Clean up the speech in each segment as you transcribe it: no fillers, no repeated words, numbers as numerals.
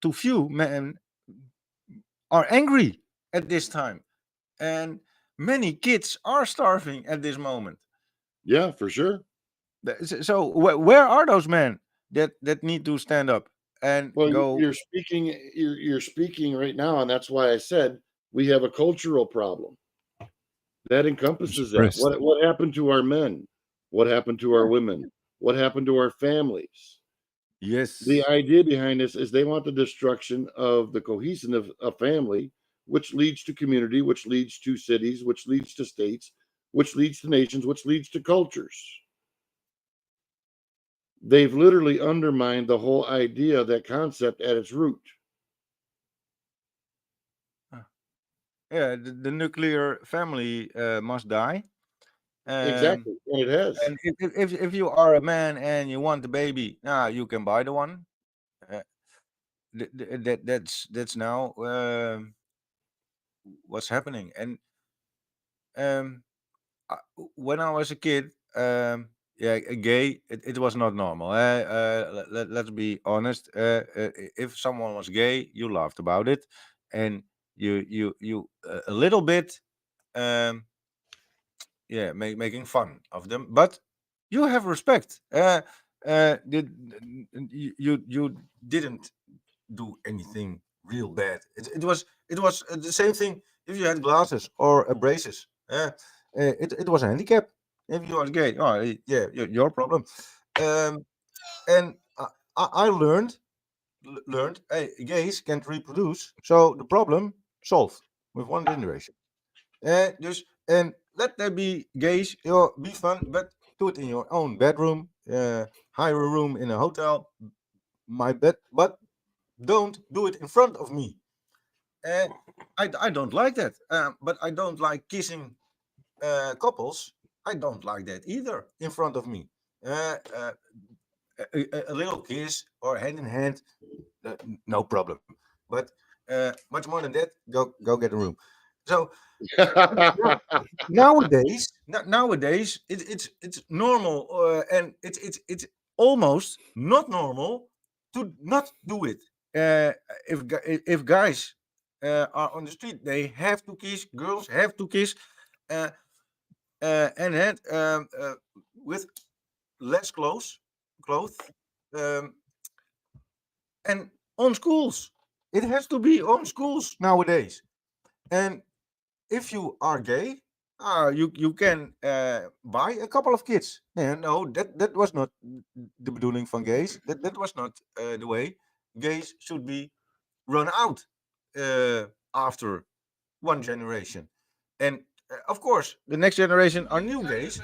too few men are angry at this time, and many kids are starving at this moment. Yeah, for sure. So where are those men that need to stand up and Well, go? you're speaking right now, and that's why I said we have a cultural problem that encompasses that. Suppressed. What happened to our men? What happened to our women? What happened to our families? Yes, The idea behind this is they want the destruction of the cohesion of a family, which leads to community, which leads to cities, which leads to states, which leads to nations, which leads to cultures. They've literally undermined the whole idea, that concept at its root. yeah, the nuclear family must die. Exactly, and it has. And if you are a man and you want the baby, now you can buy the one. Uh, that's now what's happening. And um, when I was a kid, yeah, gay, it was not normal. Let's be honest. If someone was gay, you laughed about it, and you a little bit, um, yeah, making fun of them. But you have respect. You didn't do anything real bad. It was the same thing if you had glasses or braces. It was a handicap. If you are gay, oh yeah, your problem. Um, and I learned, hey, gays can't reproduce, so the problem solved with one generation. Dus and let there be gays, be fun, but do it in your own bedroom. Hire a room in a hotel, my bed, but don't do it in front of me. Uh, I don't like that. But I don't like kissing couples. I don't like that either in front of me. A little kiss or hand in hand, no problem. But much more than that, go get a room. So nowadays it's normal, and it's almost not normal to not do it. If guys are on the street, they have to kiss. Girls have to kiss, uh, and that with less clothes, um, and on schools. It has to be on schools nowadays. And if you are gay, you can buy a couple of kids. No, that was not the bedoeling van gays. That was not the way. Gays should be run out after one generation, and of course, the next generation are new gays.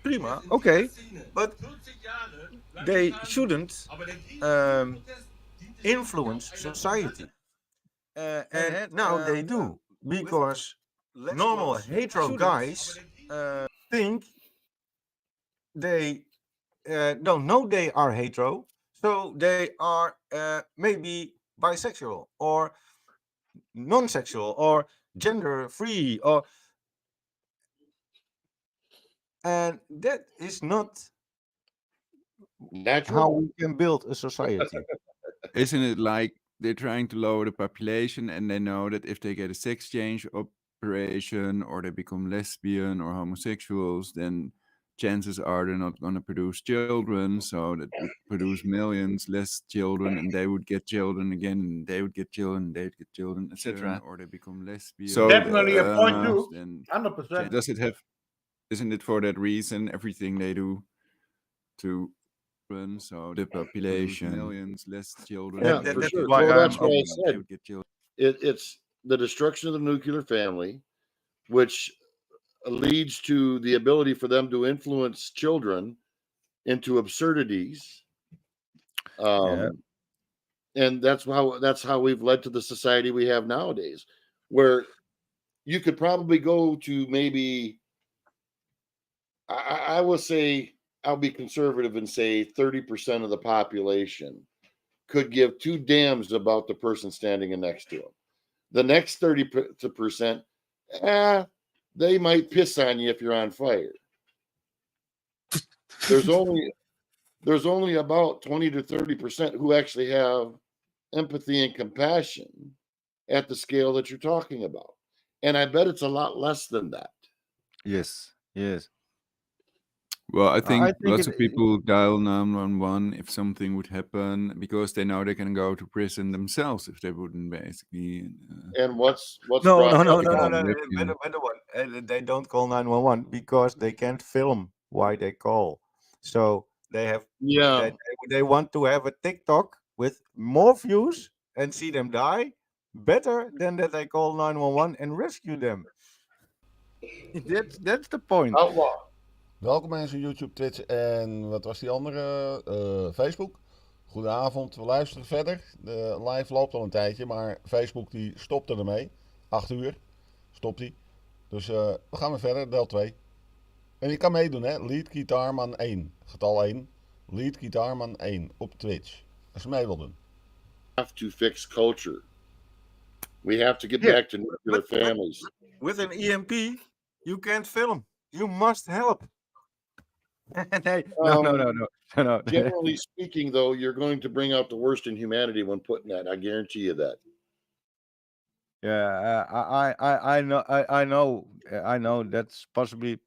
Prima, okay, but they shouldn't um, influence society. And now they do, because normal hetero guys think they don't know they are hetero, so they are maybe bisexual or non-sexual or gender free, or and that is not how Natural. we can build a society. Isn't it like they're trying to lower the population and they know that if they get a sex change operation or they become lesbian or homosexuals, then chances are they're not going to produce children, so that would produce millions less children, and they would get children again, and they would get children, they'd get children, etc. Or they become lesbian. So Definitely a point too. then 100%. does it have? Isn't it for that reason everything they do to so the population millions less children? Yeah, That, for that's sure. why So that's I'm why I open. said it's the destruction of the nuclear family, which leads to the ability for them to influence children into absurdities. Yeah. And that's how we've led to the society we have nowadays, where you could probably go to maybe I will say, I'll be conservative and say 30% of the population could give two damns about the person standing next to them. The next 30%, they might piss on you if you're on fire. There's only about 20 to 30% who actually have empathy and compassion at the scale that you're talking about. And I bet it's a lot less than that. Yes, yes. Well, I I think think lots of people dial 911 if something would happen because they know they can go to prison themselves if they wouldn't basically. And what's no, brought no, no, that no, no, about? no. Yeah. Better one. They don't call 911 because they can't film why they call. So they have Yeah. they want to have a TikTok with more views and see them die better than that they call 911 and rescue them. That's the point. Outlaw. Welkom mensen, YouTube, Twitch en wat was die andere? Facebook. Goedenavond, we luisteren verder. De live loopt al een tijdje, maar Facebook die stopte ermee. 8 uur stopt hij. Dus we gaan weer verder, deel 2. En je kan meedoen hè, Lead Guitarman 1, getal 1. Lead Guitarman 1 op Twitch. Als je mee wil doen. We have to fix culture. We have to get Yeah, back to nuclear but families. with an EMP, you can't film. You must help. Nee, no. Generally speaking, though, you're going to bring out the worst in humanity when putting that. I guarantee you that. Yeah, I know. That's probably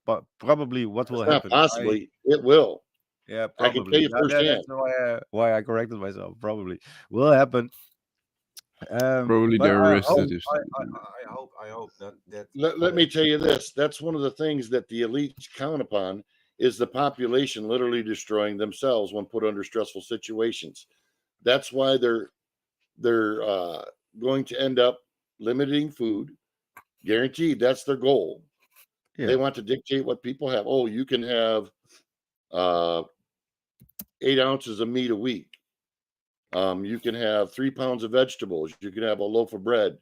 what will It's not happen. possibly. It will. Yeah, I can probably. tell you firsthand. That's why I corrected myself. Probably will happen. Probably But they're I arrested. hope that Let me tell you this. That's one of the things that the elites count upon is the population literally destroying themselves when put under stressful situations. That's why they're going to end up limiting food. Guaranteed, that's their goal. Yeah. They want to dictate what people have. Oh, you can have 8 ounces of meat a week. You can have 3 pounds of vegetables. You can have a loaf of bread.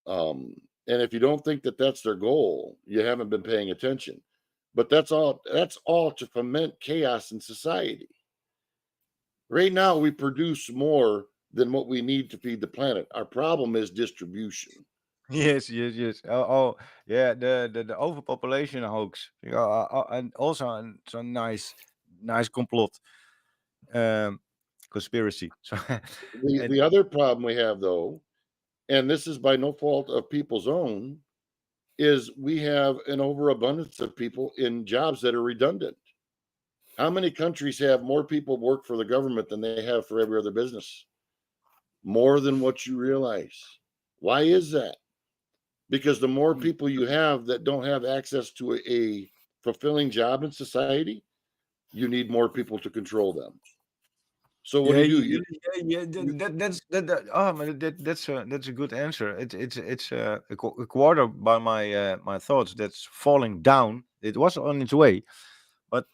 And if you don't think that that's their goal, you haven't been paying attention. But that's all to foment chaos in society. Right now, we produce more than what we need to feed the planet. Our problem is distribution. Yes. Oh, yeah. The overpopulation hoax. Yeah, and also some nice complot, conspiracy. So, The other problem we have, though, and this is by no fault of people's own, is we have an overabundance of people in jobs that are redundant. How many countries have more people work for the government than they have for every other business? More than what you realize. Why is that? Because the more people you have that don't have access to a fulfilling job in society, you need more people to control them. So what do you do? That's a good answer. It's a quarter by my thoughts that's falling down. It was on its way, but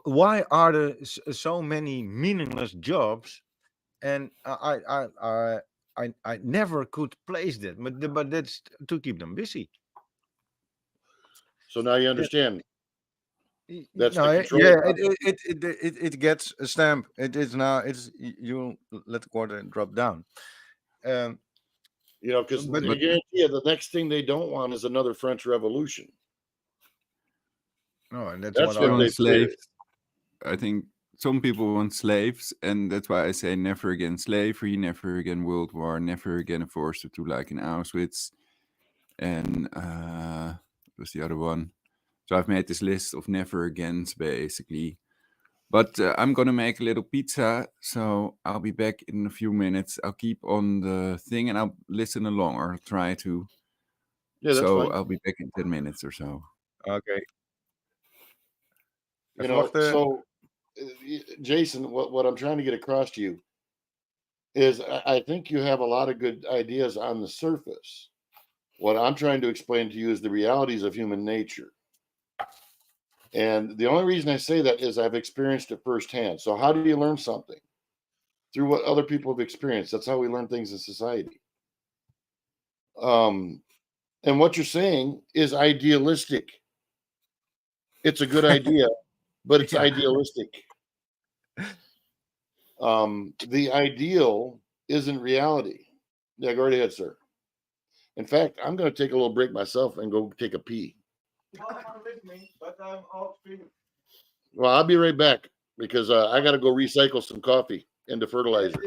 why are there so many meaningless jobs? And I never could place that, but that's to keep them busy. So now you understand. That's No, the control. yeah, problem. it gets a stamp. It is now. You let the quarter drop down. You know, because But- I guarantee you, the next thing they don't want is another French Revolution. No, and that's That's what what I they want slaves. I think some people want slaves, and that's why I say never again slavery, never again World War, never again a forced to like in Auschwitz, and what's the other one? So I've made this list of never agains basically. But I'm gonna make a little pizza, so I'll be back in a few minutes. I'll keep on the thing and I'll listen along or try to. Yeah, that's So fine. I'll be back in 10 minutes or so. Okay. You know, Verwachte- so Jason, what I'm trying to get across to you is I think you have a lot of good ideas on the surface. What I'm trying to explain to you is the realities of human nature. And the only reason I say that is I've experienced it firsthand. So how do you learn something? Through what other people have experienced. That's how we learn things in society. And what you're saying is idealistic. It's a good idea, but it's Yeah. idealistic. The ideal isn't reality. Yeah, go right ahead, sir. In fact, I'm going to take a little break myself and go take a pee. But I'm off screen. Well, I'll be right back because I got to go recycle some coffee. into fertilizer.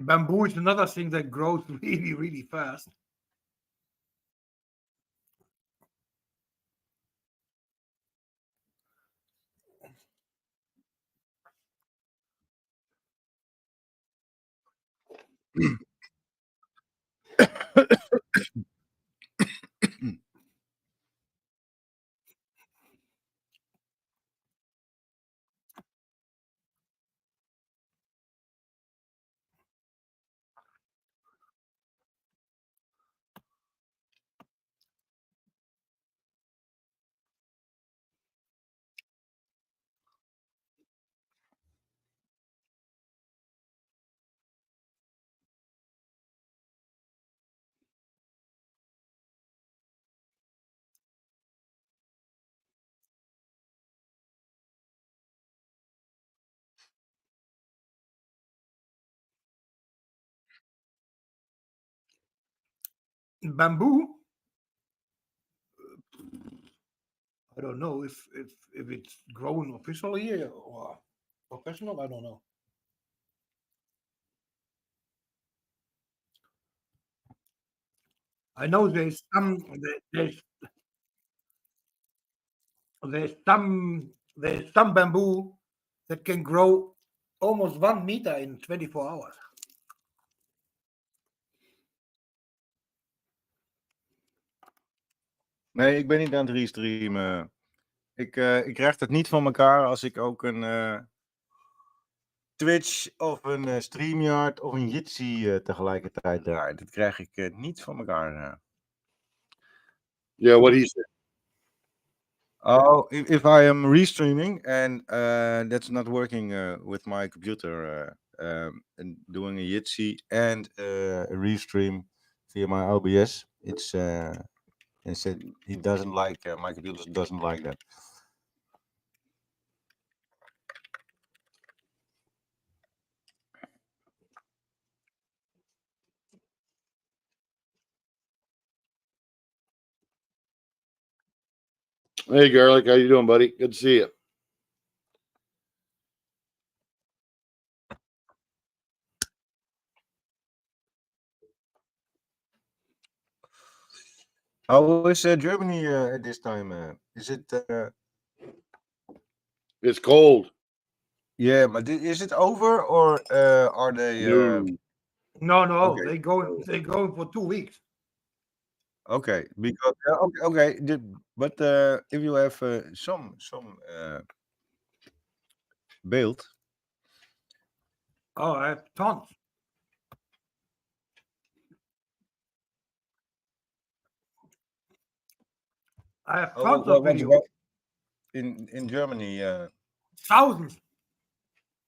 Bamboo is another thing that grows really, really fast. Bamboo, I don't know if it's grown officially or professional. I don't know. I know there's some bamboo that can grow almost 1 meter in 24 hours. Nee, ik ben niet aan het restreamen. Ik krijg het niet van elkaar als ik ook een Twitch of een StreamYard of een Jitsi tegelijkertijd draai. Dat krijg ik niet van elkaar. Yeah, what he said. Oh, if I am restreaming and that's not working with my computer and doing a Jitsi and a restream via my OBS, it's and said he doesn't like my computer doesn't like that. Hey, Garlic, how you doing, buddy? Good to see you. How is Germany at this time? Is it? It's cold. Yeah, but is it over or are they? No. No, Okay. they're going for 2 weeks. Okay, because okay. But if you have some beeld, Oh, I have tons. I have tons of what's videos. in Germany? Thousands.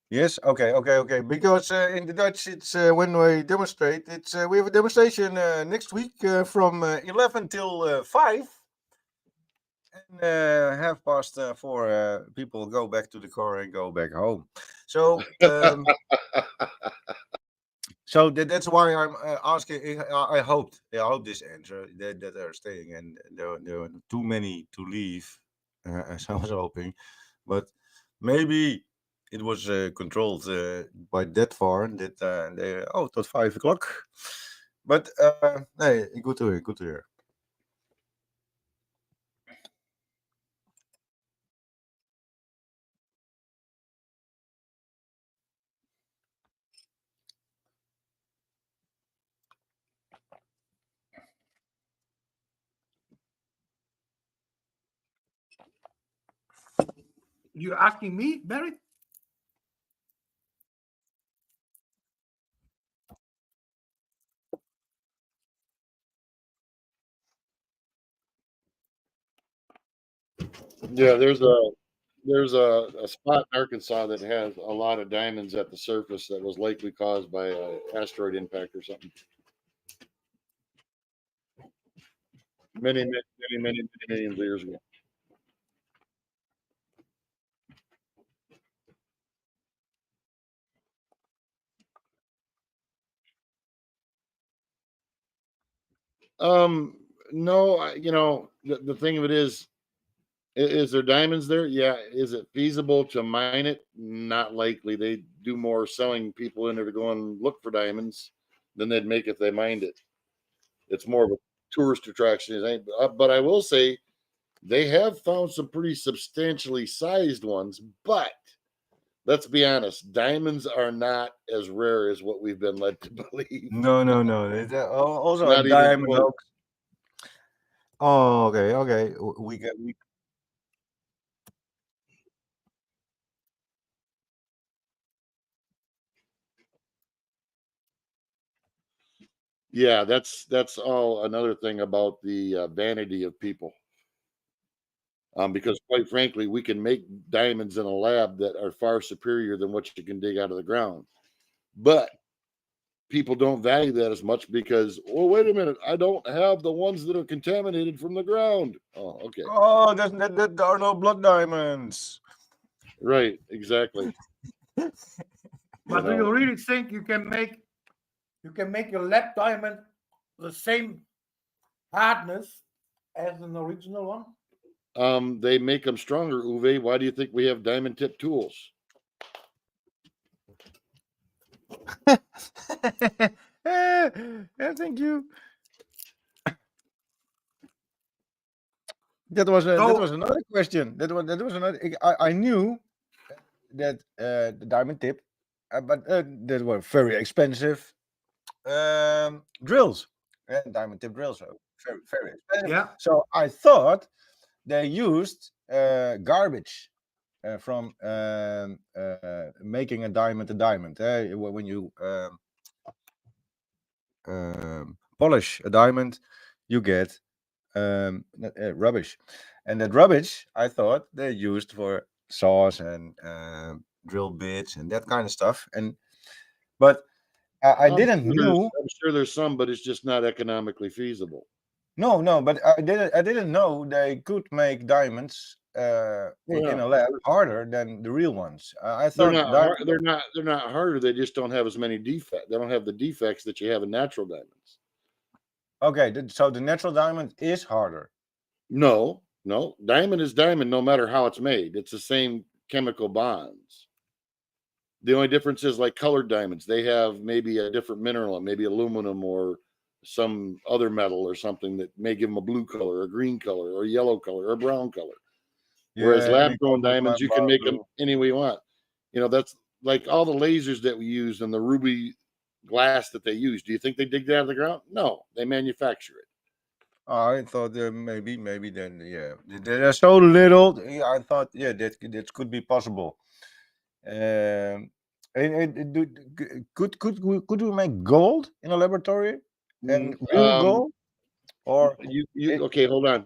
Yes. Okay. Because in the Dutch, it's when we demonstrate. It's we have a demonstration next week from 11 till 5. And 4:30, people go back to the car and go back home. So, so that's why I'm asking. I hope this answer that they're staying, and there are too many to leave, as I was hoping. But maybe it was controlled by that far that they till 5 o'clock. But hey, good to hear. Good to hear. You asking me, Barry? Yeah, there's a spot in Arkansas that has a lot of diamonds at the surface that was likely caused by an asteroid impact or something. Many millions of years ago. Um, no, the thing of it is there diamonds there? Yeah. Is it feasible to mine it? Not likely. They do more selling people in there to go and look for diamonds than they'd make if they mined it. It's more of a tourist attraction. But I will say they have found some pretty substantially sized ones. But let's be honest, diamonds are not as rare as what we've been led to believe. No. It's also a Not even diamond close. hoax. Oh, okay. We get we. Yeah, that's all another thing about the vanity of people. Because quite frankly, we can make diamonds in a lab that are far superior than what you can dig out of the ground. But people don't value that as much because, well, wait a minute, I don't have the ones that are contaminated from the ground. Oh, okay. Oh, that there are no blood diamonds. Right, exactly. But do you really think you can make your lab diamond the same hardness as an original one? They make them stronger, Uwe. Why do you think we have diamond tip tools? Yeah, thank you. That was another question. That was another. I knew that the diamond tip, but that were very expensive drills. Diamond tip drills are very expensive. Yeah. So I thought they used garbage from making a diamond. When you polish a diamond, you get rubbish, and that rubbish I thought they used for saws and drill bits and that kind of stuff. But I didn't know. I'm sure there's some, but it's just not economically feasible. No, but I didn't know they could make diamonds in a lab harder than the real ones. I thought they're not harder. They just don't have as many defects. They don't have the defects that you have in natural diamonds. Okay, so the natural diamond is harder. No, diamond is diamond no matter how it's made. It's the same chemical bonds. The only difference is like colored diamonds. They have maybe a different mineral, maybe aluminum or some other metal or something that may give them a blue color, a green color, or a yellow color, or a brown color. Whereas lab-grown diamonds, you can make them any way you want. That's like all the lasers that we use and the ruby glass that they use. Do you think they dig that out of the ground? No, they manufacture it. I thought maybe then there's so little. Yeah, I thought that could be possible. Could we make gold in a laboratory and real gold or Okay, hold on.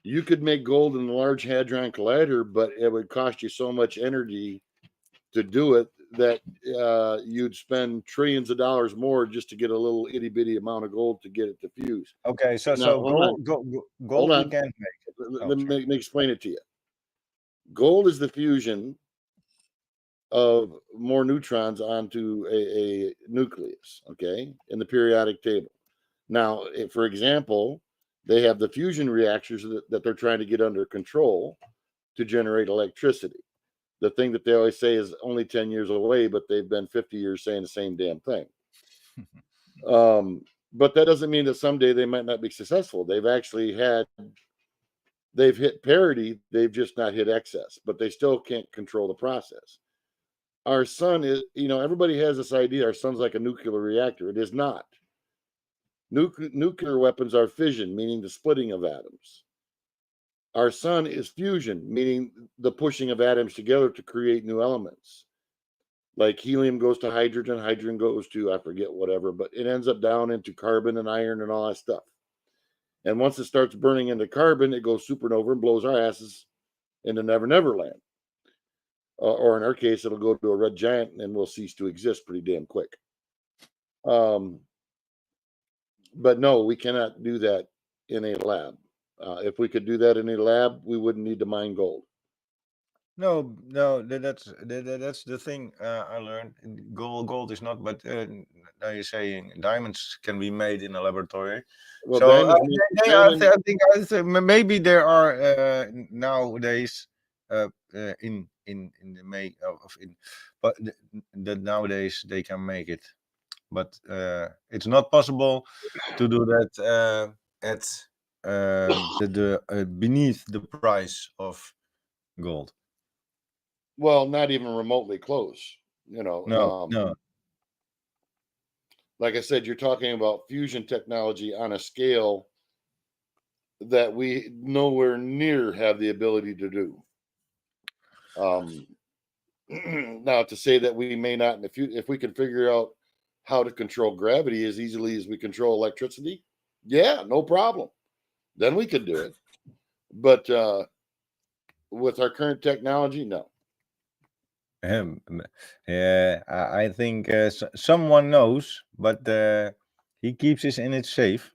You could make gold in the Large Hadron Collider, but it would cost you so much energy to do it that you'd spend trillions of dollars more just to get a little itty bitty amount of gold to get it to fuse. okay? So Now, hold gold we on. can make. Let me explain it to you. Gold is the fusion of more neutrons onto a nucleus, okay, in the periodic table. Now, for example, they have the fusion reactors that they're trying to get under control to generate electricity. The thing that they always say is only 10 years away, but they've been 50 years saying the same damn thing. But that doesn't mean that someday they might not be successful. They've hit parity, they've just not hit excess, but they still can't control the process. Our sun is, everybody has this idea our sun's like a nuclear reactor. It is not. Nuclear weapons are fission, meaning the splitting of atoms. Our sun is fusion, meaning the pushing of atoms together to create new elements. Like helium goes to hydrogen goes to, I forget whatever, but it ends up down into carbon and iron and all that stuff. And once it starts burning into carbon, it goes supernova and blows our asses into Never Never Land. Or in our case, it'll go to a red giant and we'll cease to exist pretty damn quick. But no, we cannot do that in a lab. If we could do that in a lab, we wouldn't need to mine gold. No, that's the thing I learned. Gold is not, but now you're saying diamonds can be made in a laboratory. Well, So diamonds, I think maybe there are nowadays in the make of in, but that nowadays they can make it, but it's not possible to do that at the beneath the price of gold. well, not even remotely close. No. Like I said, you're talking about fusion technology on a scale that we nowhere near have the ability to do. Now, to say that we may not in the future, if we can figure out how to control gravity as easily as we control electricity, yeah, no problem. Then we could do it. But with our current technology, no. Yeah, I think someone knows, but he keeps it in it safe.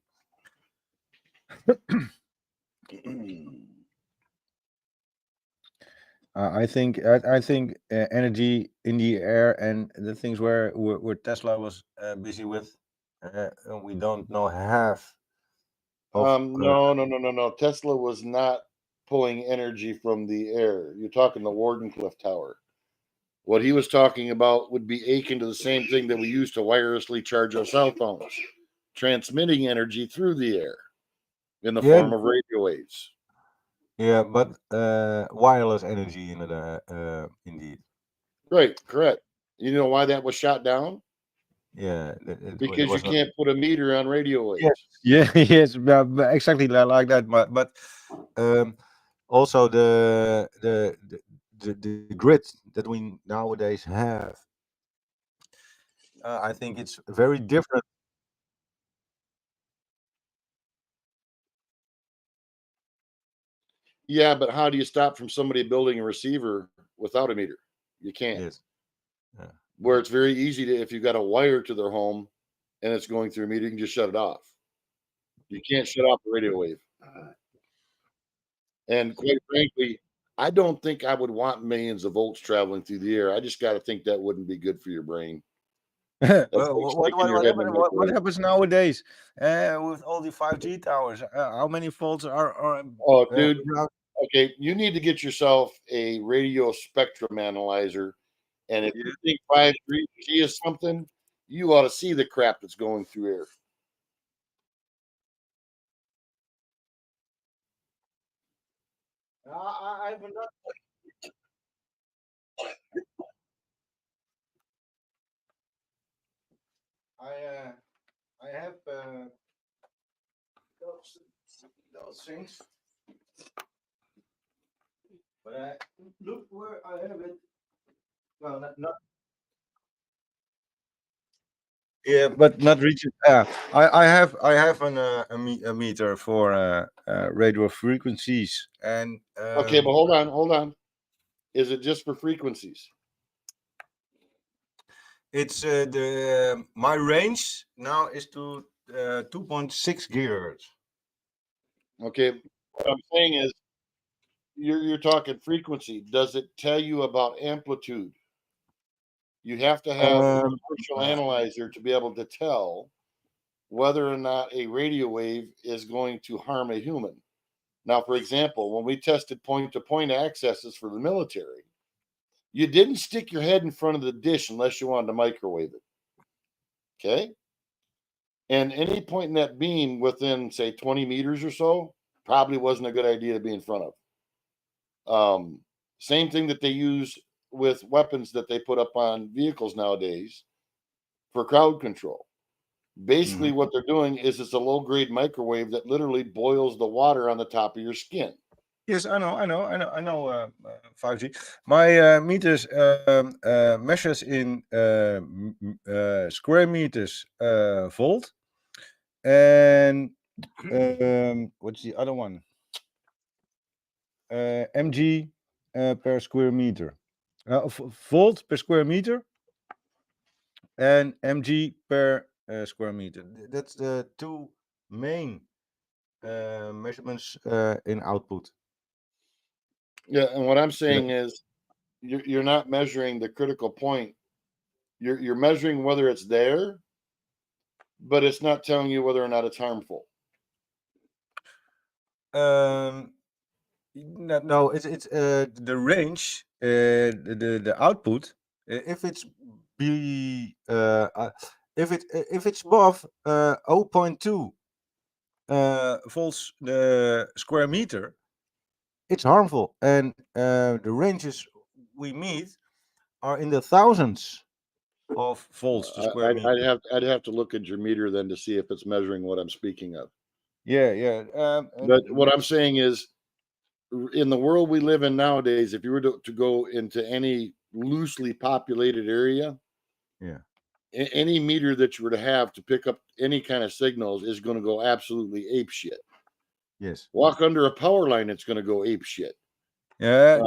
I think energy in the air and the things where Tesla was busy with, we don't know half of. No. Tesla was not pulling energy from the air. You're talking the Wardenclyffe Tower. What he was talking about would be akin to the same thing that we use to wirelessly charge our cell phones, transmitting energy through the air in the form of radio waves. Yeah, but wireless energy indeed. Right, correct. You know why that was shot down? Yeah, because you can't put a meter on radio waves. Yes, exactly like that. But also the grid that we nowadays have, I think it's very different. Yeah, but how do you stop from somebody building a receiver without a meter? You can't. Yes. Yeah. Where it's very easy to, if you've got a wire to their home and it's going through a meter, you can just shut it off. You can't shut off the radio wave. And quite frankly, I don't think I would want millions of volts traveling through the air. I just got to think that wouldn't be good for your brain. What happens nowadays with all the 5G towers? How many volts are? Oh, dude. Okay, you need to get yourself a radio spectrum analyzer. And if you think 5G is something, you ought to see the crap that's going through air. I have those things. But look where I have it. Well, not yeah, but not reaching. I have a meter for radio frequencies, and Okay, but hold on. Is it just for frequencies? it's the my range now is to 2.6 gigahertz. Okay, what I'm saying is you're talking frequency. Does it tell you about amplitude? You have to have a commercial analyzer to be able to tell whether or not a radio wave is going to harm a human. Now, for example, when we tested point-to-point accesses for the military, you didn't stick your head in front of the dish unless you wanted to microwave it. Okay? And any point in that beam within, say, 20 meters or so probably wasn't a good idea to be in front of. Same thing that they use with weapons that they put up on vehicles nowadays for crowd control. Basically, what they're doing is it's a low-grade microwave that literally boils the water on the top of your skin. Yes, I know. 5G. My meters measures in square meters volt, and what's the other one? mg per square meter. Volt per square meter, and mg per square meter. That's the two main measurements in output. Yeah, and what I'm saying is you're not measuring the critical point. You're measuring whether it's there, but it's not telling you whether or not it's harmful. No, it's the range, the output. If it's if it's above 0.2 volts the square meter, it's harmful, and the ranges we meet are in the thousands of volts to square meter. I'd have to look at your meter then to see if it's measuring what I'm speaking of. Yeah. But what I'm saying is, in the world we live in nowadays, if you were to go into any loosely populated area, yeah, any meter that you were to have to pick up any kind of signals is going to go absolutely ape shit. yes. Walk under a power line, it's going to go ape shit. Yeah,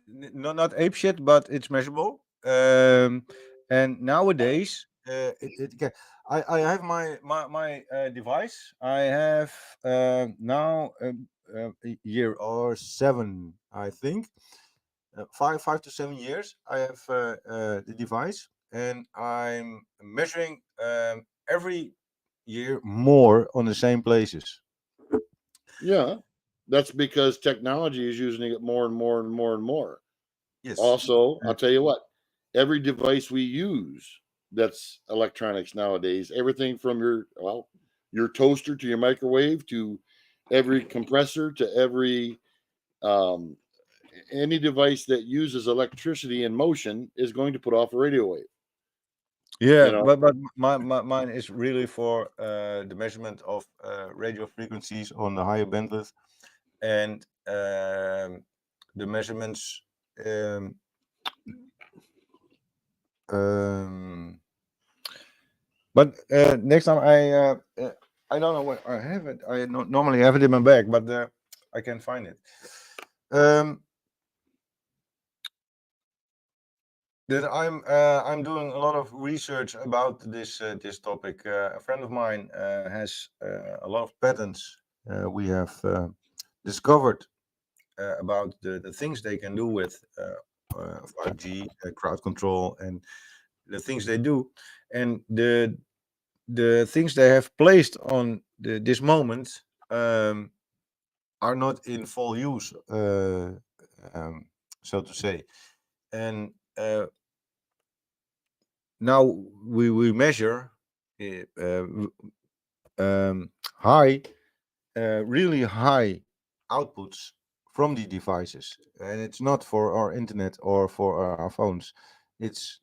not ape shit, but it's measurable. And nowadays, I have my device. I have now a year or 7, I think, 5 to 7 years. I have the device, and I'm measuring every year more on the same places. Yeah, that's because technology is using it more and more and more and more. Yes. Also, I'll tell you what, every device we use that's electronics nowadays, everything from your toaster to your microwave to every compressor to every any device that uses electricity in motion is going to put off a radio wave. Yeah, You know? but mine is really for the measurement of radio frequencies on the higher bandwidth, and the measurements. But next time I don't know where I have it. I normally have it in my bag, but I can't find it. That I'm doing a lot of research about this topic. A friend of mine has a lot of patents we have discovered about the things they can do with 5G crowd control and the things they do, and the things they have placed on this moment are not in full use, so to say, and now we measure high, really high outputs from the devices, and it's not for our internet or for our phones. It's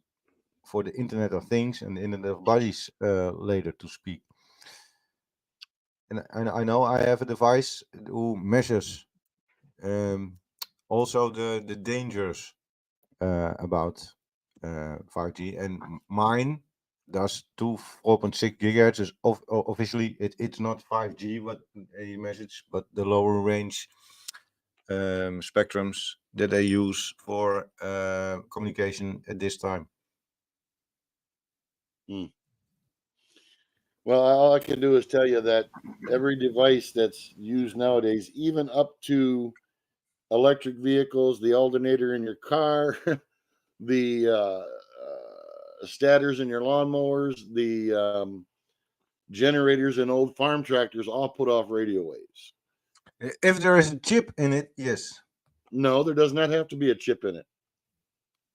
for the Internet of Things and the Internet of Bodies later to speak. and I know I have a device who measures also the dangers about 5G, and mine does 4.6 gigahertz. Is officially it's not 5G what he measures, but the lower range spectrums that they use for communication at this time. Well, all I can do is tell you that every device that's used nowadays, even up to electric vehicles, the alternator in your car, the stators in your lawnmowers, the generators in old farm tractors, all put off radio waves. If there is a chip in it, yes. No, there does not have to be a chip in it.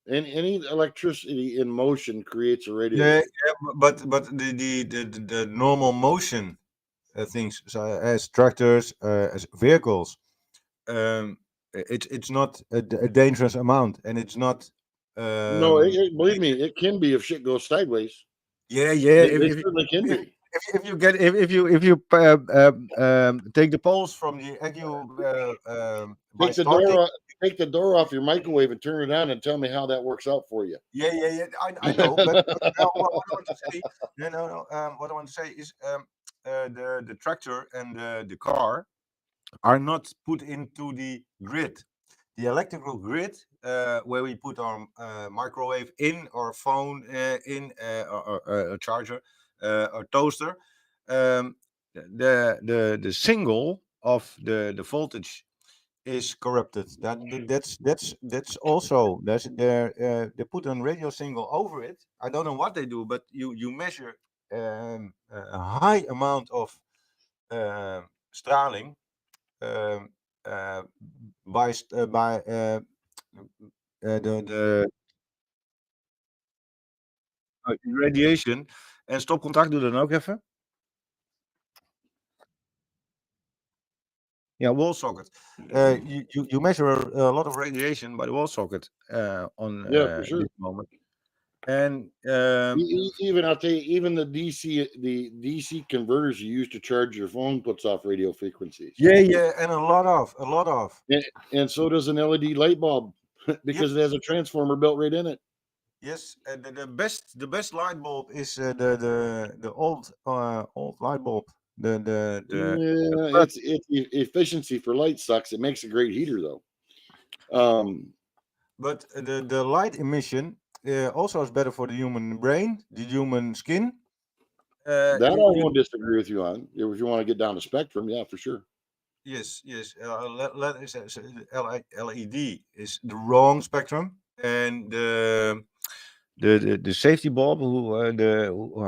And any electricity in motion creates a radio Yeah, wave. but the normal motion things, so as tractors, as vehicles, it's not a dangerous amount, and it's not. No, believe me, it can be if shit goes sideways. Yeah. They certainly can be. If you get if you take the pulse from the by starting. Take the door off your microwave and turn it on, and tell me how that works out for you. Yeah. I know, but what I want to say, no. What I want to say is, the tractor and the car are not put into the grid, the electrical grid, where we put our microwave in, or phone in, or a charger, or toaster. The signal of the voltage is corrupted. That's also they put a radio signal over it. I don't know what they do, but you measure a high amount of straling by the radiation. En stopcontact doe dan ook even. Yeah, wall socket. You measure a lot of radiation by the wall socket on for sure. this moment. And even I'll tell you, even the DC converters you use to charge your phone puts off radio frequencies. Yeah, and a lot of. And so does an LED light bulb, because it has a transformer built right in it. Yes, and the best light bulb is the old light bulb. It's efficiency for light sucks. It makes a great heater though. But the light emission also is better for the human brain, the human skin. That I won't disagree with you on. If you want to get down to spectrum, yeah, for sure. Yes. LED is the wrong spectrum, and the safety bulb,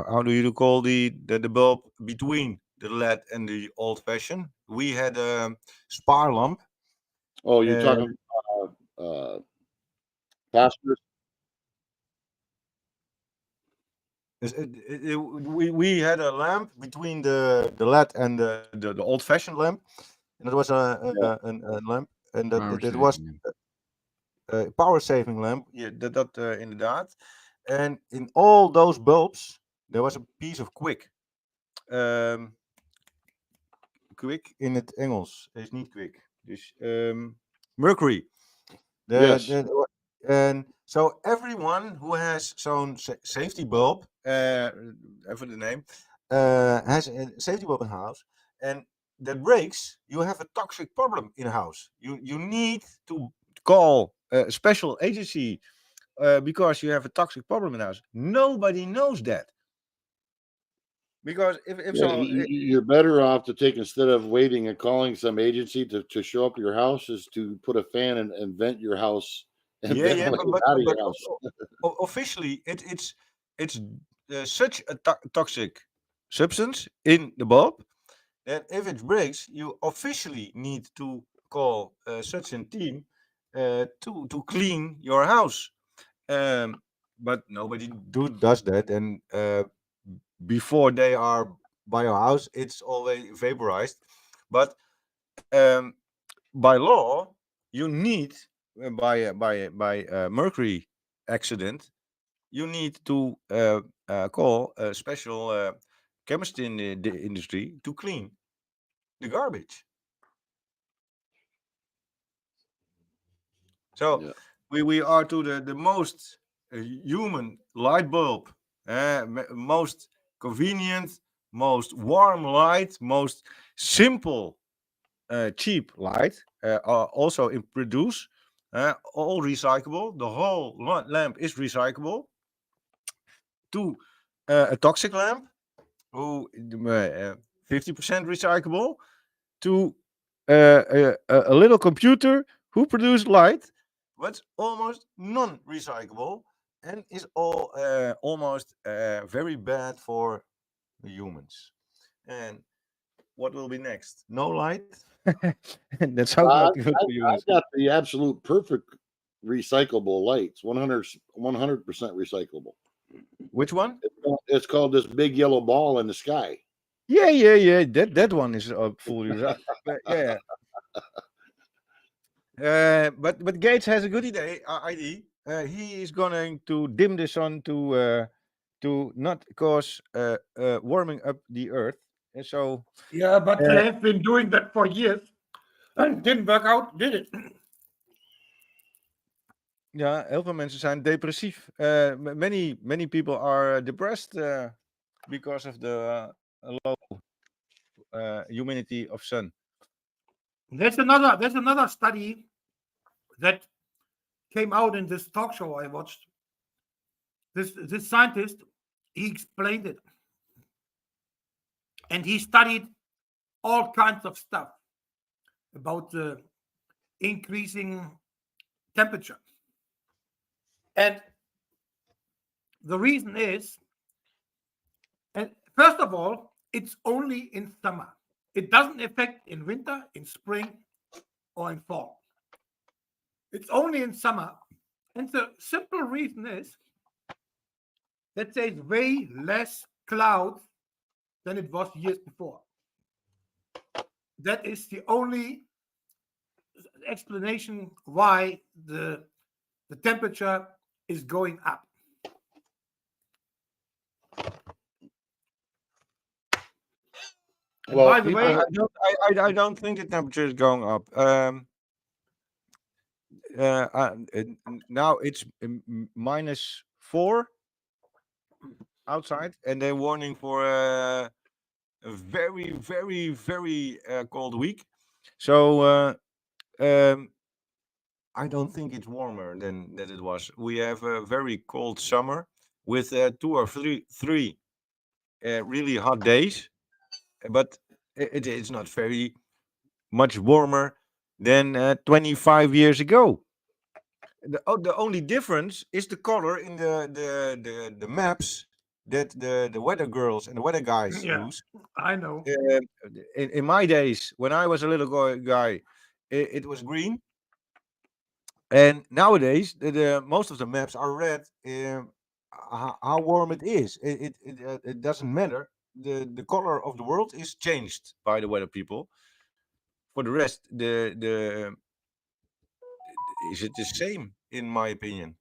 how do you call the bulb between the LED and the old fashioned? We had a spar lamp. Oh, you're talking phosphorus? We had a lamp between the LED and the old fashioned lamp, and it was a lamp, and that was a power saving lamp. Yeah, that inderdaad. And in all those bulbs, there was a piece of quick. Quick in het Engels is niet quick. Dus mercury. Yes. And so everyone who has some safety bulb, for the name, has a safety bulb in house, and that breaks, you have a toxic problem in a house. You need to call a special agency because you have a toxic problem in the house. Nobody knows that. Because if you're better off to take, instead of waiting and calling some agency to show up to your house, is to put a fan and vent your house. And but officially it's such a toxic substance in the bulb that if it breaks, you officially need to call such a team to clean your house. But nobody does that, and before they are by your house, it's already vaporized. But by law, you need by mercury accident, you need to call a special chemist in the industry to clean the garbage. So Yeah. we are to the most human light bulb, most convenient, most warm light, most simple, cheap light. Also produce all recyclable. The whole lamp is recyclable. To a toxic lamp, who 50% recyclable. To a little computer who produce light, but almost non-recyclable, and is all almost very bad for humans. And what will be next? No light. That's how not good for humans. I've got the absolute perfect recyclable lights, 100% recyclable. Which one? It's called this big yellow ball in the sky. Yeah. That one is fully yeah. But Gates has a good idea. He is going to dim the sun to not cause warming up the earth. And so Yeah, but they have been doing that for years and didn't work out, did it? ja, heel veel mensen zijn depressief. Many people are depressed because of the low humidity of sun. There's another study that came out in this talk show I watched. This scientist, he explained it, and he studied all kinds of stuff about the increasing temperature. And the reason is, and first of all, it's only in summer. It doesn't affect in winter, in spring, or in fall. It's only in summer. And the simple reason is that there's way less clouds than it was years before. That is the only explanation why the temperature is going up. And Well, by the way, I don't think the temperature is going up. Now it's -4 outside, and they're warning for a very, very, very cold week. So I don't think it's warmer than it was. We have a very cold summer with 2 or 3 really hot days, but it's not very much warmer than 25 years ago. The only difference is the color in the maps that the weather girls and the weather guys use. I know. In my days, when I was a little guy, it was green. And nowadays, the most of the maps are red. How warm it is, it doesn't matter. The color of the world is changed by the weather people. For the rest, the is it the same, in my opinion.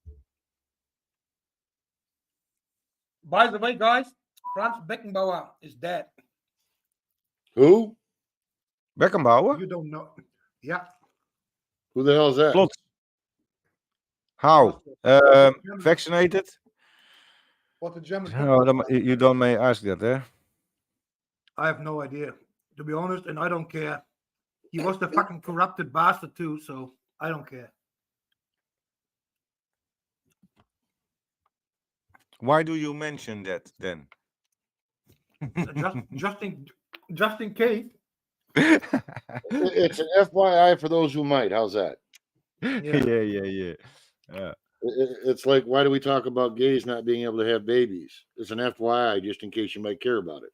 By the way, guys, Franz Beckenbauer is dead. who? Beckenbauer? You don't know. Yeah. Who the hell is that? Plot. How? Vaccinated? What the German You don't may ask that, eh? I have no idea, to be honest, and I don't care. He was the fucking corrupted bastard too, so I don't care. Why do you mention that then? just in case. It's an FYI for those who might. How's that? Yeah. It's like, why do we talk about gays not being able to have babies? It's an FYI just in case you might care about it.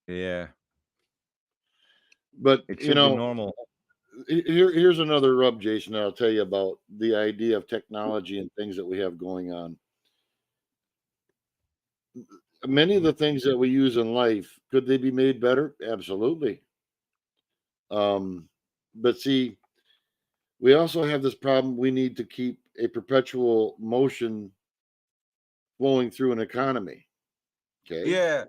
Yeah. But It should be normal. Here's another rub, Jason. I'll tell you about the idea of technology and things that we have going on. Many of the things that we use in life, could they be made better? Absolutely. But see, we also have this problem. We need to keep a perpetual motion flowing through an economy. Okay. Yeah,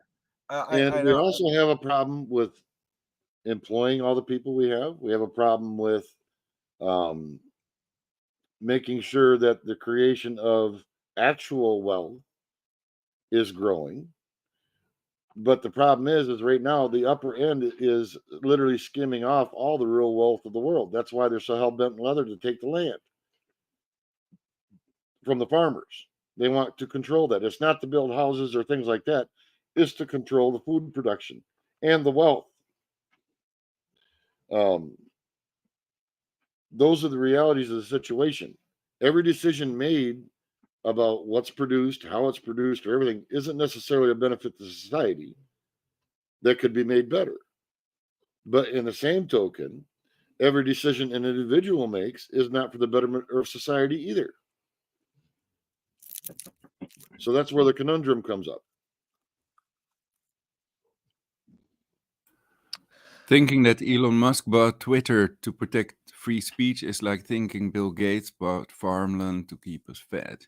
And I we know. also have a problem with employing all the people we have. We have a problem with um, making sure that the creation of actual wealth is growing. But the problem is right now the upper end is literally skimming off all the real wealth of the world. That's why they're so hell bent and leather to take the land from the farmers. They want to control that. It's not to build houses or things like that. It's to control the food production and the wealth. Those are the realities of the situation. Every decision made about what's produced, how it's produced, or everything isn't necessarily a benefit to society that could be made better. But in the same token, every decision an individual makes is not for the betterment of society either. So that's where the conundrum comes up. Thinking that Elon Musk bought Twitter to protect free speech is like thinking Bill Gates bought farmland to keep us fed.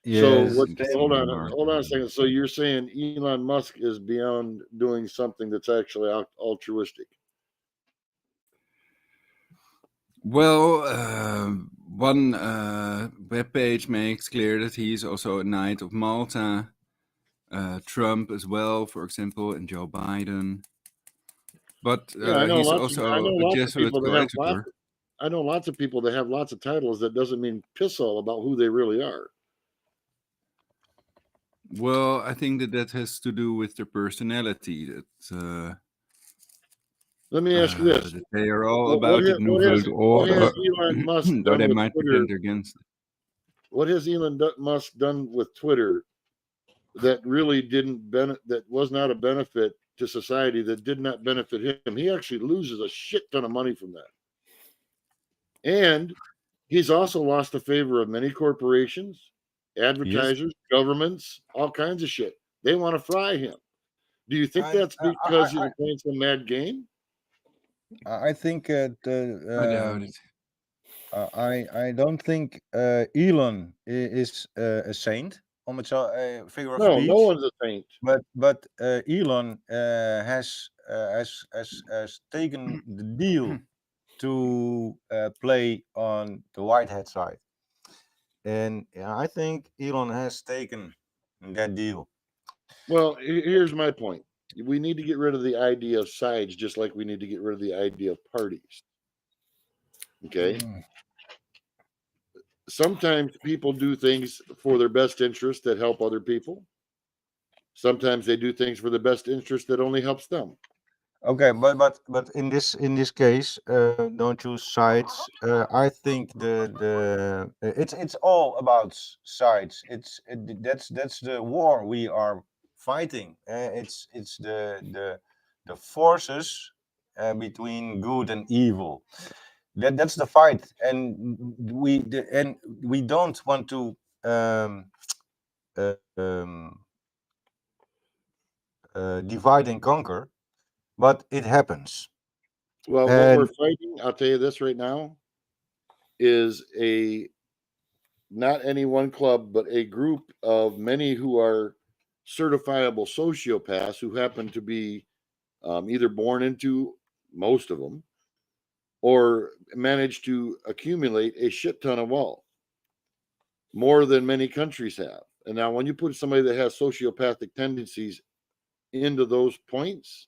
So Yes, what, interesting hold remark. on a second. So you're saying Elon Musk is beyond doing something that's actually altruistic? Well, one webpage makes clear that he's also a Knight of Malta, Trump as well, for example, and Joe Biden. But Yeah, I know he's lots. also I know a lots of Jesuit people that have lots. coadjutor. I know lots of people that have lots of titles. That doesn't mean piss all about who they really are. Well, I think that has to do with their personality. That Let me ask you this: that they are all what, about the what Nouvelle has Order, Elon Musk though done they with might Twitter? pretend against it. What has Elon Musk done with Twitter that really didn't that was not a benefit to society, that did not benefit him? He actually loses a shit ton of money from that. And he's also lost the favor of many corporations, advertisers, governments, all kinds of shit. They want to fry him. Do you think that's because he was playing some mad game? I think I doubt it. I don't think Elon is a saint on its figure of No, speech. no one's a saint. But Elon has taken the deal to play on the white hat side, and I think Elon has taken that deal. Well, here's my point. We need to get rid of the idea of sides, just like we need to get rid of the idea of parties. Okay. Sometimes people do things for their best interest that help other people. Sometimes they do things for the best interest that only helps them. Okay, but in this case, don't choose sides. I think it's all about sides. That's the war we are fighting. It's the forces between good and evil. That's the fight, and we don't want to divide and conquer, but it happens. Well, what we're fighting, I'll tell you this right now, is not any one club, but a group of many who are certifiable sociopaths who happen to be either born into, most of them, or manage to accumulate a shit ton of wealth, more than many countries have. And now, when you put somebody that has sociopathic tendencies into those points,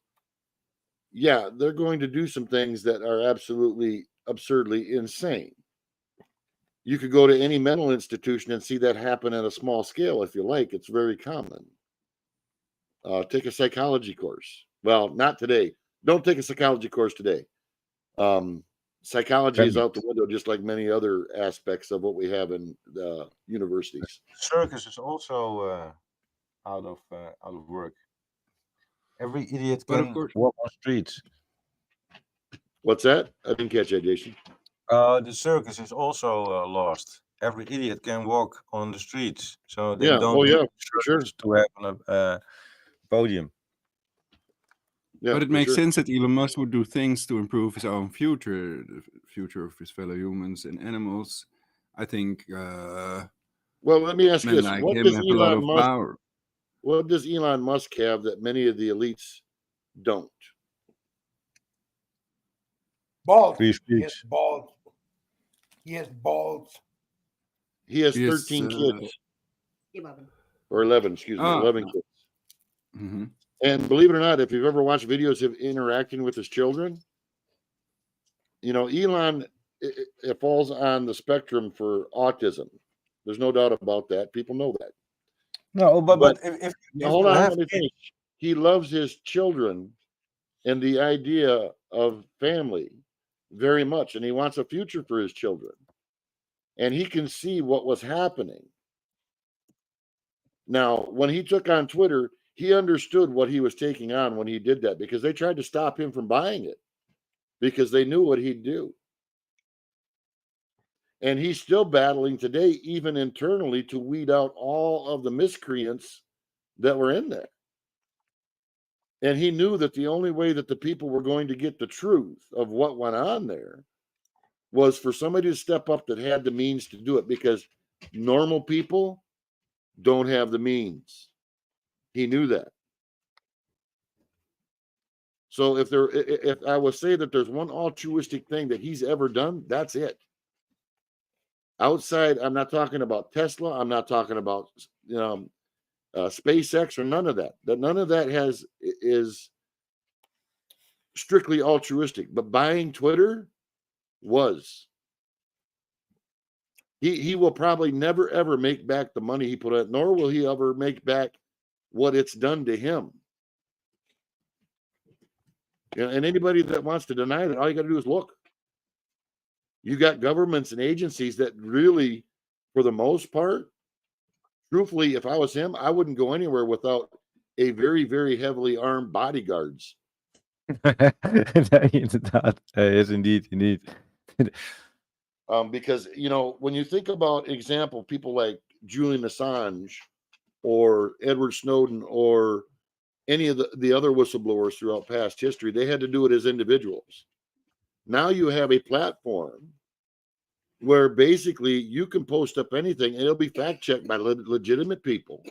yeah, they're going to do some things that are absolutely absurdly insane. You could go to any mental institution and see that happen at a small scale if you like. It's very common. Take a psychology course. Well, not today. Don't take a psychology course today. Psychology is out the window, just like many other aspects of what we have in universities. Circus is also out of work. Every idiot can walk on streets. What's that? I didn't catch that, Jason. The circus is also lost. Every idiot can walk on the streets, so they don't need to have a podium. Yeah, but it makes sense that Elon Musk would do things to improve his own future, the future of his fellow humans and animals. I think. Well, let me ask you this: like what him does have a lot of Musk, power. What does Elon Musk have that many of the elites don't? Balls. Free He has speech. balls. He has balls. He has Yes, 13 kids. 11. Or 11, excuse me, 11 kids. Mm-hmm. And believe it or not, if you've ever watched videos of interacting with his children, you know, Elon, it falls on the spectrum for autism. There's no doubt about that. People know that. No, but if hold you on, have let me kids, finish. He loves his children and the idea of family very much, and he wants a future for his children. And he can see what was happening. Now, when he took on Twitter, he understood what he was taking on when he did that, because they tried to stop him from buying it because they knew what he'd do. And he's still battling today, even internally, to weed out all of the miscreants that were in there. And he knew that the only way that the people were going to get the truth of what went on there was for somebody to step up that had the means to do it, because normal people don't have the means. He knew that. So if I would say that there's one altruistic thing that he's ever done, that's it. Outside, I'm not talking about Tesla. I'm not talking about SpaceX or none of that. None of that is strictly altruistic. But buying Twitter was. He will probably never ever make back the money he put in, nor will he ever make back what it's done to him. And anybody that wants to deny that, all you got to do is look. You got governments and agencies that really, for the most part, truthfully, if I was him, I wouldn't go anywhere without a very, very heavily armed bodyguards. Inderdaad. Yes, indeed. Because, you know, when you think about example, people like Julian Assange or Edward Snowden or any of the other whistleblowers throughout past history, they had to do it as individuals. Now you have a platform where basically you can post up anything and it'll be fact checked by legitimate people.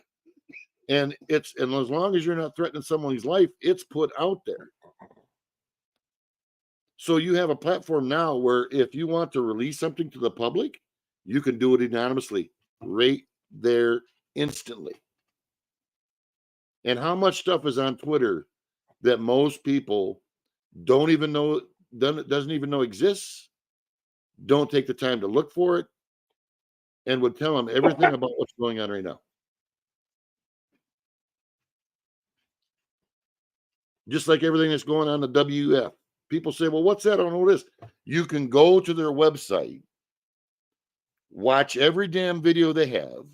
And as long as you're not threatening someone's life, it's put out there. So you have a platform now where if you want to release something to the public, you can do it anonymously right there instantly. And how much stuff is on Twitter that most people don't even know, doesn't even know exists, don't take the time to look for it, and would tell them everything about what's going on right now. Just like everything that's going on in the WF. People say, well, what's that? I don't know what it is. You can go to their website, watch every damn video they have,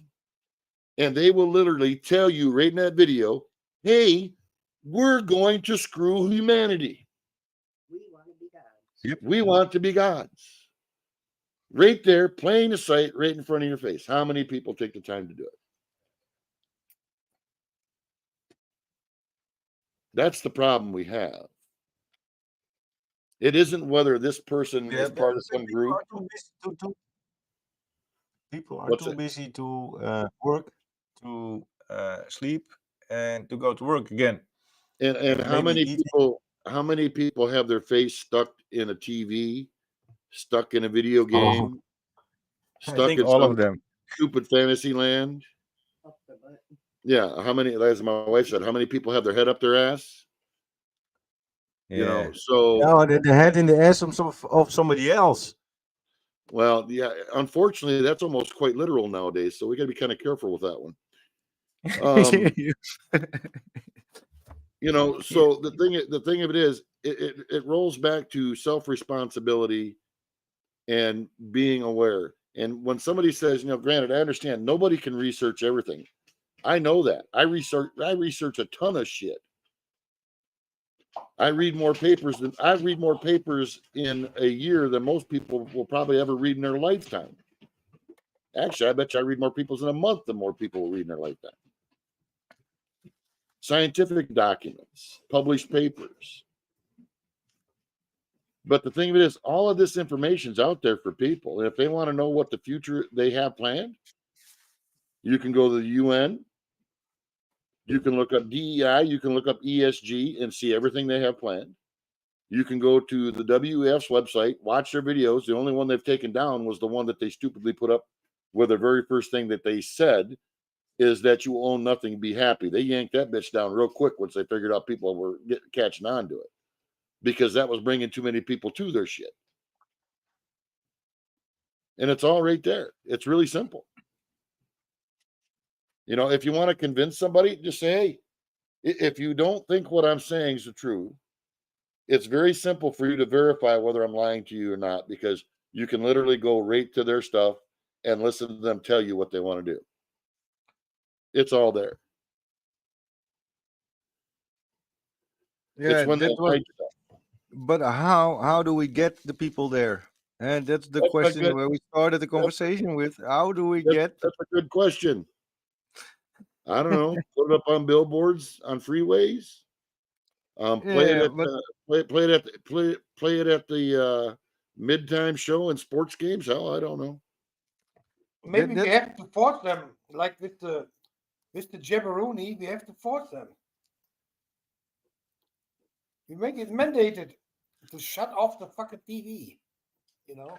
and they will literally tell you right in that video, hey, we're going to screw humanity. We want to be gods. Yep. We want to be gods. Right there, playing the site right in front of your face. How many people take the time to do it? That's the problem we have. It isn't whether this person is part of some group. People are too busy to work, to sleep, and to go to work again. And how many people have their face stuck in a TV, stuck in a video game, stuck in all of them. Stupid fantasy land? Yeah, how many? As my wife said, how many people have their head up their ass? Yeah. You know, so no, the head in the ass of somebody else. Well, yeah, unfortunately, that's almost quite literal nowadays. So we got to be kind of careful with that one. You know, so the thing of it is, it rolls back to self-responsibility and being aware. And when somebody says, you know, granted, I understand nobody can research everything. I know that. I research a ton of shit. I read more papers in a year than most people will probably ever read in their lifetime. Actually, I bet you I read more papers in a month than more people will read in their lifetime. Scientific documents, published papers. But the thing of it is, all of this information is out there for people. And if they want to know what the future they have planned, you can go to the UN. You can look up DEI, you can look up ESG and see everything they have planned. You can go to the WEF's website, watch their videos. The only one they've taken down was the one that they stupidly put up where the very first thing that they said is that you own nothing, be happy. They yanked that bitch down real quick once they figured out people were catching on to it, because that was bringing too many people to their shit. And it's all right there. It's really simple. You know, if you want to convince somebody, just say, hey, if you don't think what I'm saying is the truth, it's very simple for you to verify whether I'm lying to you or not, because you can literally go right to their stuff and listen to them tell you what they want to do. It's all there. Yeah, It's when they that was, hide stuff. but how do we get the people there? And that's the That's a question good- where we started the conversation with. How do we get? That's a good question. I don't know. Put it up on billboards on freeways. Play it Yeah, at but play it at the mid-time show and sports games. Hell, I don't know. Maybe that- we have to force them, like with the Jabberoni, we have to force them. We make it mandated to shut off the fucking TV. You know?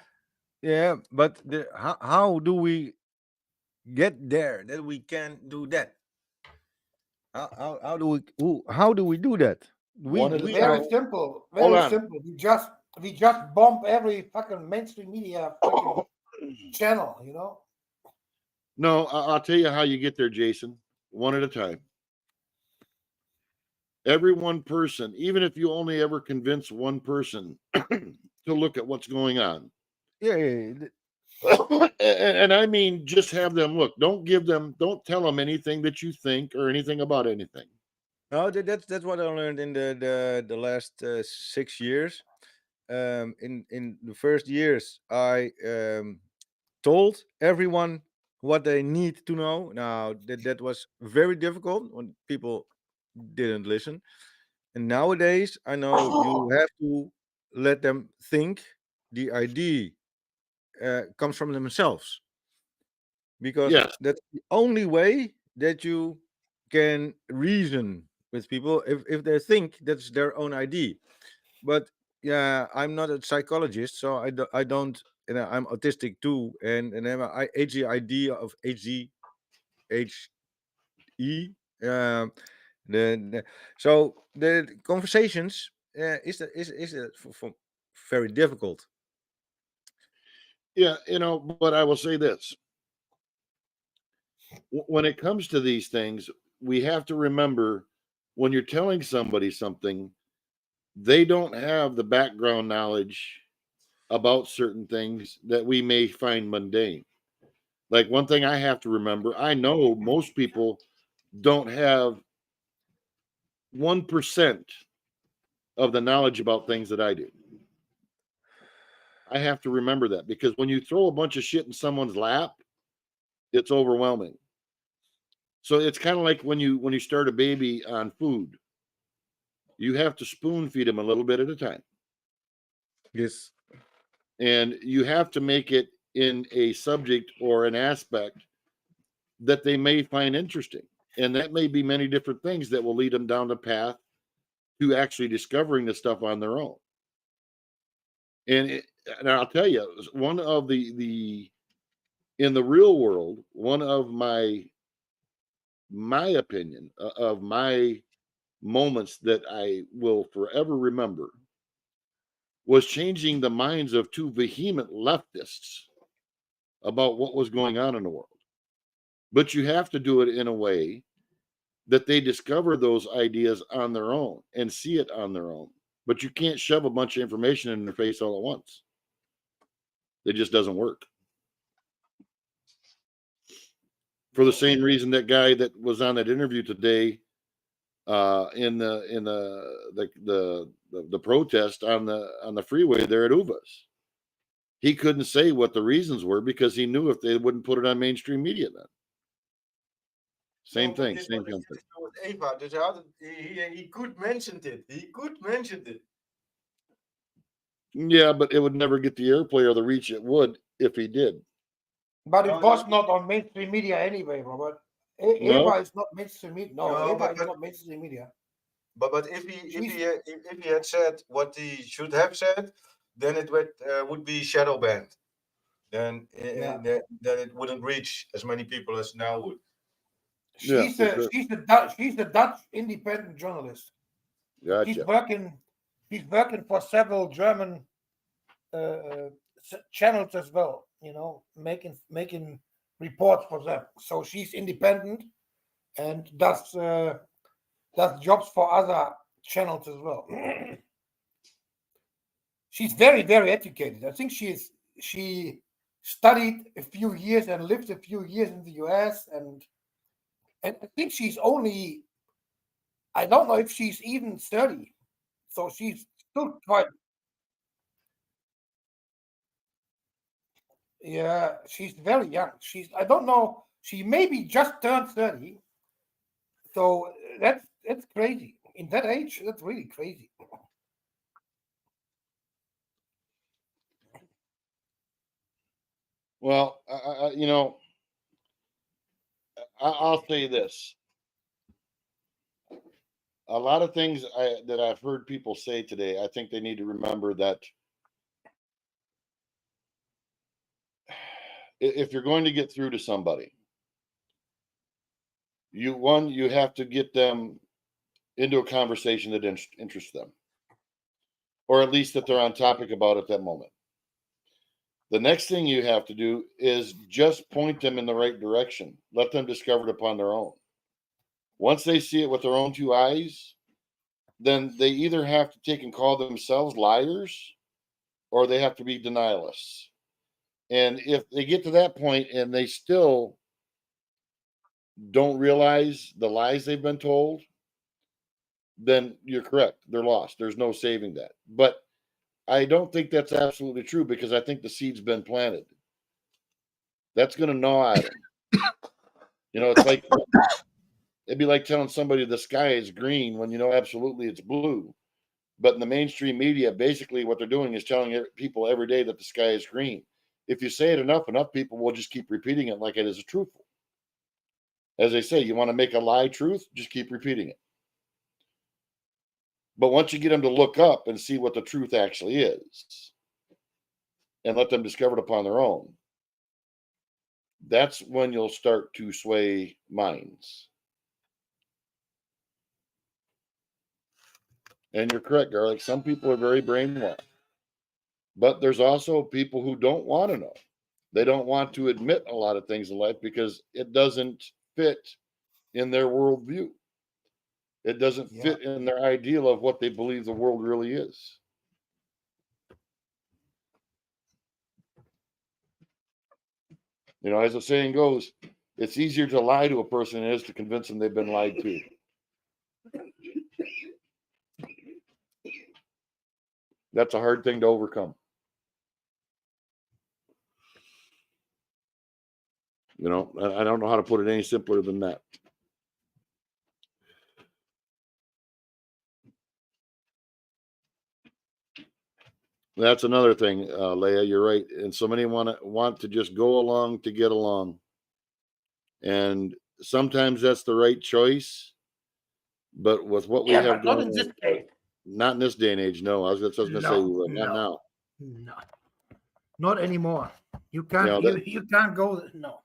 yeah, but how do we get there that we can do that? How do we do that? One at a Very time. simple. Hold Very on. simple. We just bomb every fucking mainstream media fucking channel, you know? No, I'll tell you how you get there, Jason. One at a time. Every one person, even if you only ever convince one person to look at what's going on. Yeah. And I mean, just have them look. Don't tell them anything that you think or anything about anything. No, that's what I learned in the last 6 years. In the first years, I told everyone what they need to know. Now that was very difficult when people didn't listen. And nowadays, I know you have to let them think. The idea comes from themselves, because Yes. that's the only way that you can reason with people. If they think that's their own idea. But yeah, I'm not a psychologist, so I don't. I'm autistic too, and then I ADHD of HE. So the conversations is very difficult. Yeah, but I will say this. When it comes to these things, we have to remember, when you're telling somebody something, they don't have the background knowledge about certain things that we may find mundane. Like, one thing I have to remember, I know most people don't have 1% of the knowledge about things that I do. I have to remember that, because when you throw a bunch of shit in someone's lap, it's overwhelming. So it's kind of like when you start a baby on food, you have to spoon feed them a little bit at a time. Yes. And you have to make it in a subject or an aspect that they may find interesting. And that may be many different things that will lead them down the path to actually discovering the stuff on their own. And I'll tell you, one of the in the real world, one of my opinion of my moments that I will forever remember was changing the minds of two vehement leftists about what was going on in the world. But you have to do it in a way that they discover those ideas on their own and see it on their own. But you can't shove a bunch of information in their face all at once. It just doesn't work. For the same reason, that guy that was on that interview today in the protest on the freeway there at Uvas, he couldn't say what the reasons were, because he knew if they wouldn't put it on mainstream media then. Same thing, same thing. Eva, he could mention it. He could mention it. Yeah, but it would never get the airplay or the reach it would if he did. But it was not on mainstream media anyway, Robert. No? Eva is not mainstream media. No, No, Eva but- is but- not mainstream media. But if he had said what he should have said, then it would be shadow banned. Then then it wouldn't reach as many people as now would. Yeah, She's for sure. she's the Dutch independent journalist. She's Gotcha. working for several German channels as well. You know, making reports for them. So she's independent and does jobs for other channels as well. She's very, very educated. I think she studied a few years and lived a few years in the US, and I think she's only, I don't know if she's even 30. So she's still quite, yeah, she's very young. I don't know, she maybe just turned 30. So that's crazy. In that age, that's really crazy. Well, I'll say this. A lot of things that I've heard people say today, I think they need to remember that if you're going to get through to somebody, you have to get them into a conversation that interests them, or at least that they're on topic about at that moment. The next thing you have to do is just point them in the right direction. Let them discover it upon their own. Once they see it with their own two eyes, then they either have to take and call themselves liars, or they have to be denialists. And if they get to that point and they still don't realize the lies they've been told, then you're correct. They're lost. There's no saving that. But I don't think that's absolutely true, because I think the seed's been planted. That's going to gnaw at them. It's like, it'd be like telling somebody the sky is green when you know absolutely it's blue. But in the mainstream media, basically what they're doing is telling people every day that the sky is green. If you say it enough people will just keep repeating it like it is truthful. As they say, you want to make a lie truth, just keep repeating it. But once you get them to look up and see what the truth actually is, and let them discover it upon their own, that's when you'll start to sway minds. And you're correct, Garlic. Some people are very brainwashed. But there's also people who don't want to know. They don't want to admit a lot of things in life because it doesn't fit in their worldview. It doesn't fit in their ideal of what they believe the world really is. As the saying goes, it's easier to lie to a person than it is to convince them they've been lied to. That's a hard thing to overcome. I don't know how to put it any simpler than that. That's another thing, Leah. You're right. And so many want to just go along to get along. And sometimes that's the right choice. But with what we have not going in this on, case. not in this day and age, no. I was going to say, not now. No, not anymore. You can't. You can't go. No.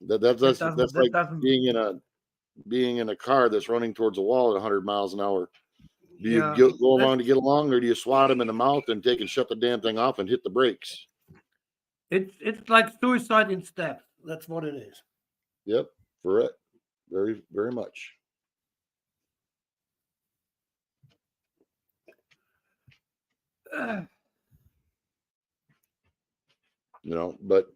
That's like being in a car that's running towards a wall at 100 miles an hour. Do you go along to get along, or do you swat him in the mouth and take and shut the damn thing off and hit the brakes? It's like suicide in steps. That's what it is. Yep, for it, very, very much. But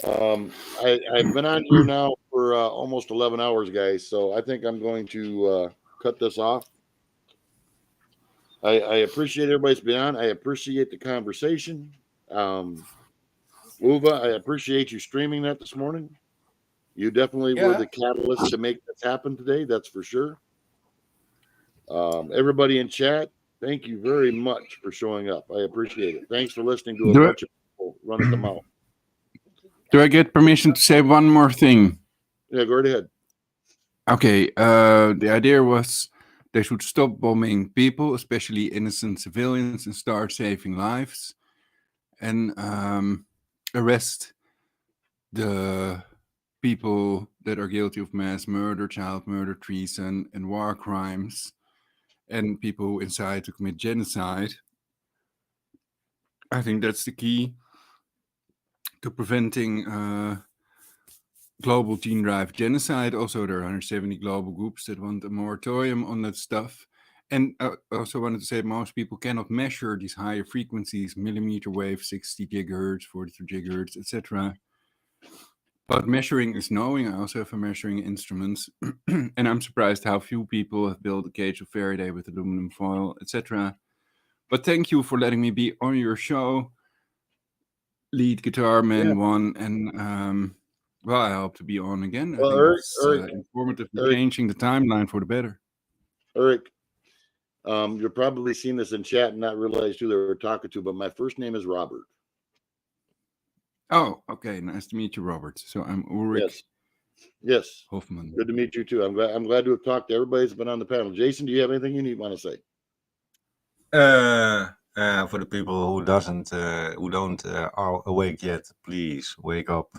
I've been on here now for almost 11 hours, guys. So I think I'm going to cut this off. I appreciate everybody's been on. I appreciate the conversation. Uva, I appreciate you streaming that this morning. You definitely were the catalyst to make this happen today. That's for sure. Everybody in chat, thank you very much for showing up. I appreciate it. Thanks for listening to a bunch of people running the mouth. Do I get permission to say one more thing? Yeah, go right ahead. Okay, the idea was they should stop bombing people, especially innocent civilians, and start saving lives, and arrest the people that are guilty of mass murder, child murder, treason, and war crimes, and people who incite to commit genocide. I think that's the key to preventing global gene drive genocide. Also, there are 170 global groups that want a moratorium on that stuff. And I also wanted to say most people cannot measure these higher frequencies, millimeter wave, 60 gigahertz, 43 gigahertz, etc. But measuring is knowing. I also have a measuring instruments. And I'm surprised how few people have built a cage of Faraday with aluminum foil, etc. But thank you for letting me be on your show, lead guitar man one, and well, I hope to be on again. Well, I think it's informative and Eric, changing the timeline for the better. Eric, you're probably seen this in chat and not realized who they were talking to, but my first name is Robert. Oh, okay. Nice to meet you, Robert. So I'm Ulrich. Yes. Hoffman. Good to meet you too. I'm glad to have talked to everybody that's been on the panel. Jason, do you have anything you want to say? For the people who don't are awake yet, please wake up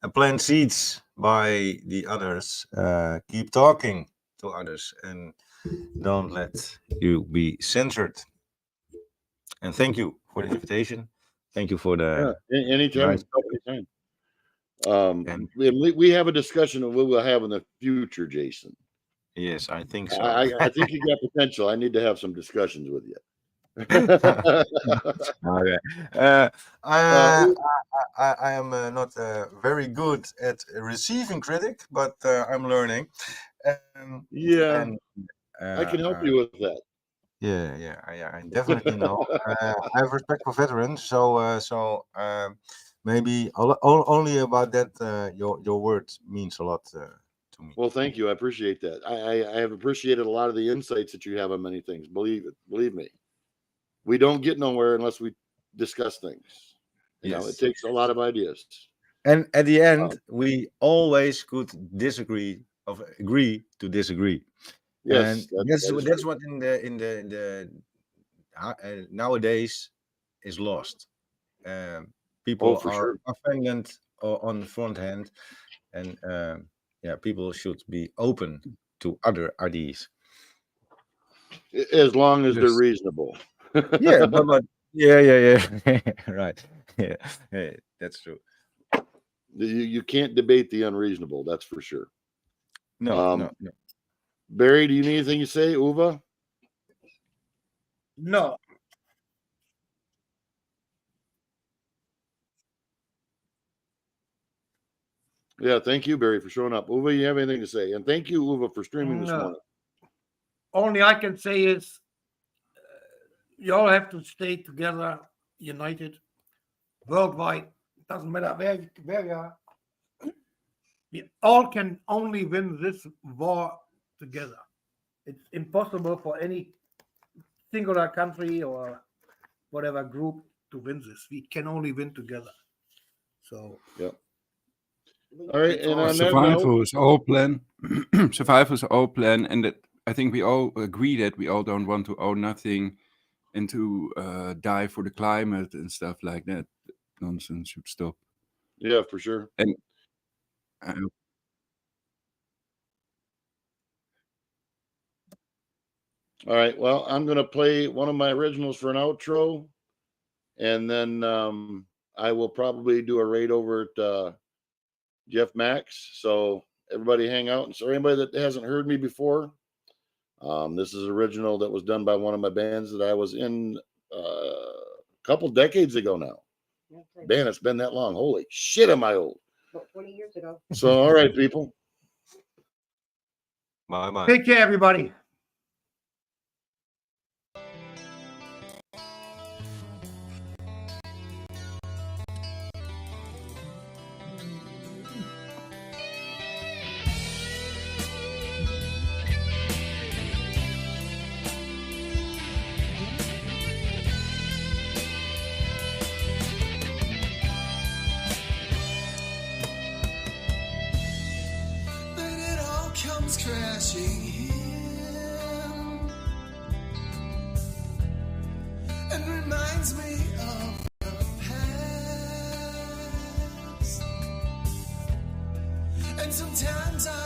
and plant seeds by the others. Keep talking to others and don't let you be censored. And thank you for the invitation. Thank you for the anytime. We have a discussion of what we'll have in the future, Jason. Yes, I think so. I think you got potential. I need to have some discussions with you. Okay. I am not very good at receiving critic, but I'm learning. I can help you with that. Yeah, I definitely know. I have respect for veterans, so maybe only about that. Your word means a lot to me. Well, thank you. I appreciate that. I have appreciated a lot of the insights that you have on many things. Believe me. We don't get nowhere unless we discuss things. You know, it takes a lot of ideas. And at the end, we always could agree to disagree. Yes, and that's what in the nowadays is lost. People are offended on the front hand, and people should be open to other ideas as long as they're reasonable. Yeah, but right. Yeah, that's true. You can't debate the unreasonable. That's for sure. No. Barry, do you need anything to say, Uva? No. Yeah, thank you, Barry, for showing up. Uva, you have anything to say? And thank you, Uva, for streaming this morning. Only I can say is you all have to stay together, united, worldwide. It doesn't matter where you are. We all can only win this war together. It's impossible for any singular country or whatever group to win this. We can only win together. So, all right, and survival is our plan. Survival is our plan, and that I think we all agree that we all don't want to own nothing and to die for the climate and stuff like that. Nonsense should stop. Yeah, for sure. And all right. Well, I'm going to play one of my originals for an outro, and then I will probably do a raid over at Jeff Max. So everybody hang out. And so anybody that hasn't heard me before, this is original that was done by one of my bands that I was in a couple decades ago now. Man, it's been that long. Holy shit, am I old? About 20 years ago. So, all right, people. Bye-bye. take care, everybody. watching him, and reminds me of the past. And sometimes I